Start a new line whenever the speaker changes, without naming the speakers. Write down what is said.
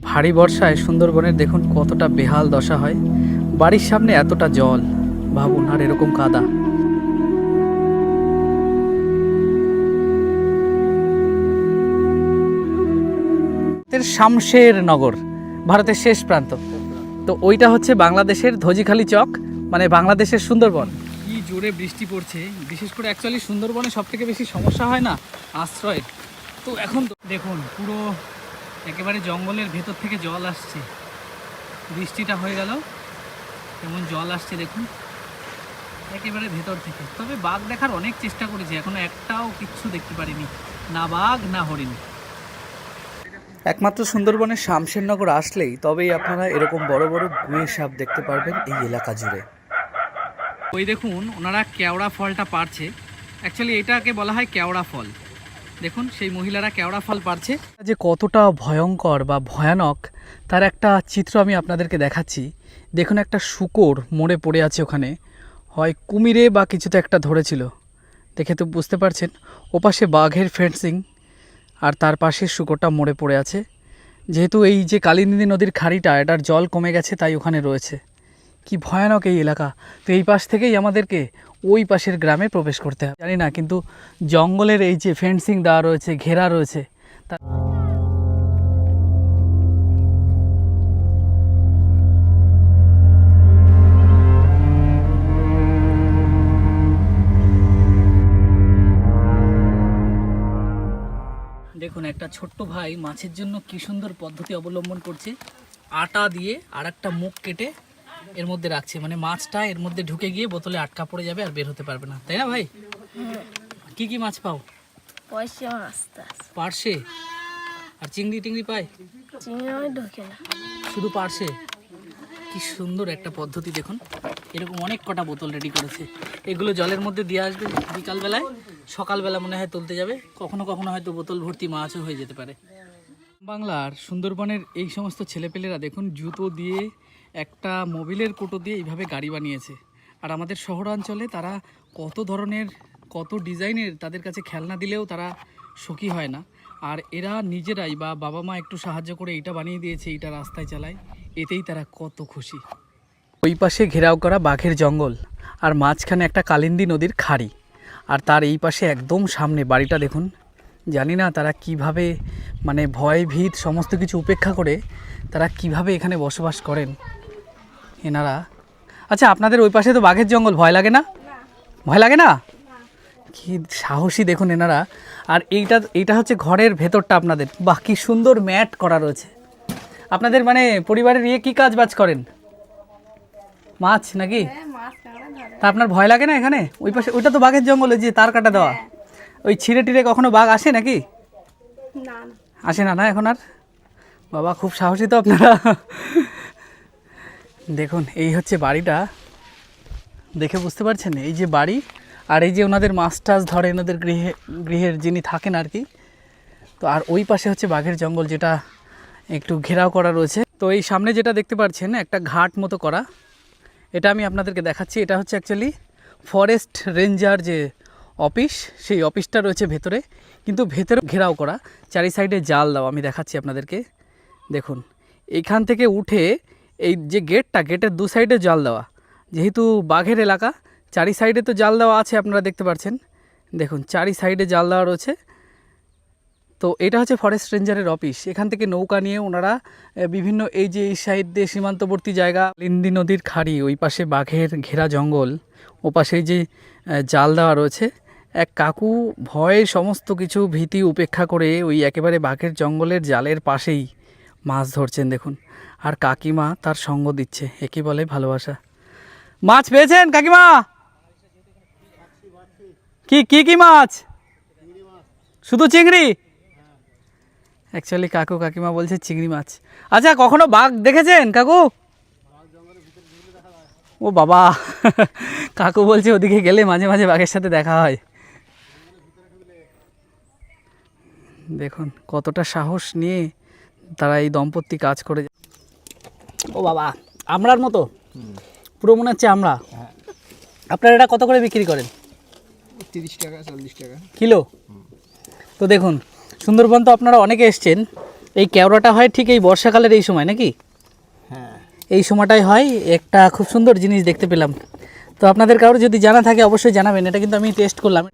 ভারী বর্ষায় সুন্দরবনের দেখুন কতটা বেহাল দশা হয়। বাড়ির সামনে এতটা জল, ভাবুন, আর এরকম কাদা। শামশের নগর ভারতের শেষ প্রান্ত, তো ওইটা হচ্ছে বাংলাদেশের ধজিখালি চক, মানে বাংলাদেশের সুন্দরবন। কি জোরে বৃষ্টি পড়ছে, বিশেষ করে অ্যাকচুয়ালি সুন্দরবনে সব থেকে বেশি সমস্যা হয় না আশ্রয়ের। তো এখন দেখুন পুরো একেবারে জঙ্গলের ভেতর থেকে জল আসছে। বৃষ্টিটা হয়ে গেল, যেমন জল আসছে দেখুন একেবারে ভেতর থেকে। তবে বাঘ দেখার অনেক চেষ্টা করেছি, এখনো একটাও কিচ্ছু দেখতে পারিনি, না বাঘ না হরিণ। একমাত্র সুন্দরবনের শামশেরনগর আসলেই তবেই আপনারা এরকম বড় বড় গুয়ে সাপ দেখতে পারবেন এই এলাকা জুড়ে। ওই দেখুন ওনারা কেওড়া ফলটা পারছে, অ্যাকচুয়ালি এটাকে বলা হয় কেওড়া ফল। দেখুন সেই মহিলারা কেওড়া ফল পারছে। যে কতটা ভয়ঙ্কর বা ভয়ানক তার একটা চিত্র আমি আপনাদেরকে দেখাচ্ছি। দেখুন একটা শূকর মরে পড়ে আছে ওখানে, হয় কুমিরে বা কিছুতে একটা ধরেছিল, দেখে তো বুঝতে পারছেন। ওপাশে বাঘের ফেন্সিং, আর তার পাশে শূকরটা মরে পড়ে আছে। যেহেতু এই যে কালিন্দী নদীর খাড়িটা, এটার জল কমে গেছে তাই ওখানে রয়েছে। কি ভয়ানক এই এলাকা। তো এই পাশ থেকেই আমাদেরকে ওই পাশের গ্রামে প্রবেশ করতে হবে, জানি না, কিন্তু জঙ্গলের এই যে ফেন্সিং দেওয়া রয়েছে, ঘেরা রয়েছে। দেখুন একটা ছোট্ট ভাই মাছের জন্য কি সুন্দর পদ্ধতি অবলম্বন করছে। আটা দিয়ে আর একটা মুখ কেটে এর মধ্যে রাখছে, মানে মাছটা এর মধ্যে ঢুকে গিয়ে বোতলে আটকা পড়ে যাবে আর বের হতে পারবে না, তাই না ভাই? কি কি মাছ পাও? পার্শে আর চিংড়ি টিংড়ি পাই? শুধু পার্শে। কি সুন্দর একটা পদ্ধতি দেখুন। এরকম অনেক কটা বোতল রেডি করেছে। এগুলো জলের মধ্যে দিয়ে আসবে বিকালবেলায়, সকালবেলা মনে হয় তুলতে যাবে। কখনো কখনো হয়তো বোতল ভর্তি মাছও হয়ে যেতে পারে। বাংলার সুন্দরবনের এই সমস্ত ছেলেপেলেরা দেখুন জুতো দিয়ে, একটা মোবিলের কোটো দিয়ে এইভাবে গাড়ি বানিয়েছে। আর আমাদের শহরাঞ্চলে তারা কত ধরনের, কত ডিজাইনের, তাদের কাছে খেলনা দিলেও তারা সুখী হয় না। আর এরা নিজেরাই বা বাবা মা একটু সাহায্য করে এইটা বানিয়ে দিয়েছে, এইটা রাস্তায় চালায়, এতেই তারা কত খুশি। ওই পাশে ঘেরাও করা বাঘের জঙ্গল, আর মাঝখানে একটা কালিন্দী নদীর খাড়ি, আর তার এই পাশে একদম সামনে বাড়িটা দেখুন। জানি না তারা কিভাবে, মানে ভয় ভীত সমস্ত কিছু উপেক্ষা করে তারা কিভাবে এখানে বসবাস করেন এনারা। আচ্ছা, আপনাদের ওই পাশে তো বাঘের জঙ্গল, ভয় লাগে না? ভয় লাগে না? কি সাহসী দেখুন এনারা। আর এইটা হচ্ছে ঘরের ভেতরটা আপনাদের। বাহ, কি সুন্দর ম্যাট করা রয়েছে। আপনাদের মানে পরিবারের কি কাজ বাজ করেন? মাছ নাকি? তা আপনার ভয় লাগে না এখানে? ওই পাশে ওইটা তো বাঘের জঙ্গল, ওই যে তার কাটা দেওয়া, ওই ছিঁড়ে টিড়ে কখনো বাঘ আসে নাকি? আসে না? না এখন আর? বাবা খুব সাহসী তো আপনারা। দেখুন এই হচ্ছে বাড়িটা, দেখে বুঝতে পারছেন? এই যে বাড়ি, আর এই যে ওনাদের মাছ টাছ ধরেন ওদের গৃহের যিনি থাকেন আর কি। তো আর ওই পাশে হচ্ছে বাঘের জঙ্গল, যেটা একটু ঘেরাও করা রয়েছে। তো এই সামনে যেটা দেখতে পাচ্ছেন একটা ঘাট মতো করা, এটা আমি আপনাদেরকে দেখাচ্ছি। এটা হচ্ছে অ্যাকচুয়ালি ফরেস্ট রেঞ্জার যে অফিস, সেই অফিসটা রয়েছে ভেতরে, কিন্তু ভেতরে ঘেরাও করা, চারি সাইডে জাল দেওয়া। আমি দেখাচ্ছি আপনাদেরকে, দেখুন এইখান থেকে উঠে এই যে গেটটা, গেটের দু সাইডে জাল দেওয়া। যেহেতু বাঘের এলাকা, চারি সাইডে তো জাল দেওয়া আছে, আপনারা দেখতে পাচ্ছেন। দেখুন চারি সাইডে জাল দেওয়া রয়েছে। তো এটা হচ্ছে ফরেস্ট রেঞ্জারের অফিস। এখান থেকে নৌকা নিয়ে ওনারা বিভিন্ন এই যে এই সাইড দিয়ে সীমান্তবর্তী জায়গা, লিন্দি নদীর খাড়ি, ওই পাশে বাঘের ঘেরা জঙ্গল, ও পাশে যে জাল দেওয়া রয়েছে। এক কাকু ভয়ে সমস্ত কিছু ভীতি উপেক্ষা করে ওই একেবারে বাঘের জঙ্গলের জালের পাশেই মাছ ধরছেন দেখুন। আর কাকিমা তার সঙ্গ দিচ্ছে, একে বলে ভালোবাসা। মাছ পেয়েছেন কাকিমা? কি কি কি মাছ? শুধু চিংড়ি? অ্যাকচুয়ালি কাকু কাকিমা বলছে চিংড়ি মাছ। আচ্ছা, কখনো বাঘ দেখেছেন কাকু? ও বাবা, কাকু বলছে ওদিকে গেলে মাঝে মাঝে বাঘের সাথে দেখা হয়। দেখুন কতটা সাহস নিয়ে তারা এই দম্পতি কাজ করে। ও বাবা, আমরার মতো পুরো মনে হচ্ছে আমরা। আপনারা এটা কত করে বিক্রি করেন?
30 টাকা 40 টাকা
কিলো। তো দেখুন সুন্দরবন তো আপনারা অনেকে এসছেন, এই কেওড়াটা হয় ঠিক এই বর্ষাকালের এই সময় নাকি?
হ্যাঁ,
এই সময়টাই হয়। একটা খুব সুন্দর জিনিস দেখতে পেলাম। তো আপনাদের কারোর যদি জানা থাকে অবশ্যই জানাবেন। এটা কিন্তু আমি টেস্ট করলাম।